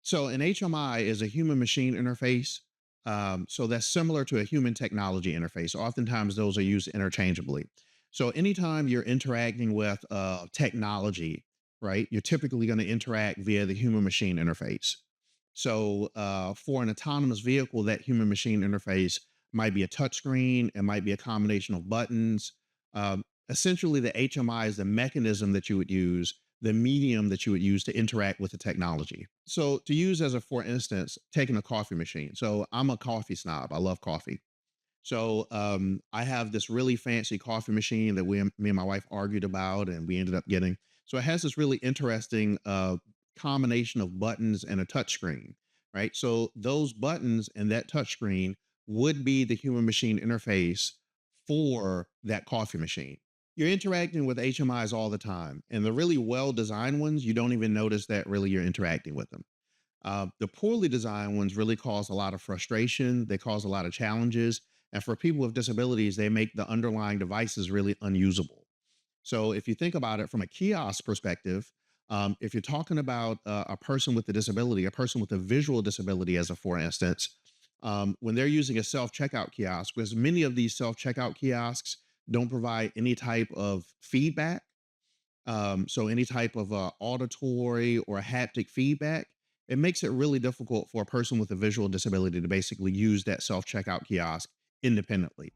So an HMI is a human machine interface. So that's similar to a human technology interface. Oftentimes those are used interchangeably. So anytime you're interacting with technology, right, you're typically going to interact via the human machine interface. So for an autonomous vehicle, that human machine interface might be a touchscreen, it might be a combination of buttons. Essentially, the HMI is the mechanism that you would use, the medium that you would use to interact with the technology. So to use as a for instance, taking a coffee machine. So I'm a coffee snob. I love coffee. So I have this really fancy coffee machine that me and my wife argued about, and we ended up getting. So it has this really interesting combination of buttons and a touch screen, right? So those buttons and that touch screen would be the human machine interface for that coffee machine. You're interacting with HMIs all the time, and the really well designed ones, you don't even notice that really you're interacting with them. The poorly designed ones really cause a lot of frustration. They cause a lot of challenges. And for people with disabilities, they make the underlying devices really unusable. So if you think about it from a kiosk perspective, if you're talking about a person with a disability, a person with a visual disability, as a for instance, when they're using a self checkout kiosk, because many of these self checkout kiosks don't provide any type of feedback, so any type of auditory or haptic feedback, it makes it really difficult for a person with a visual disability to basically use that self checkout kiosk independently.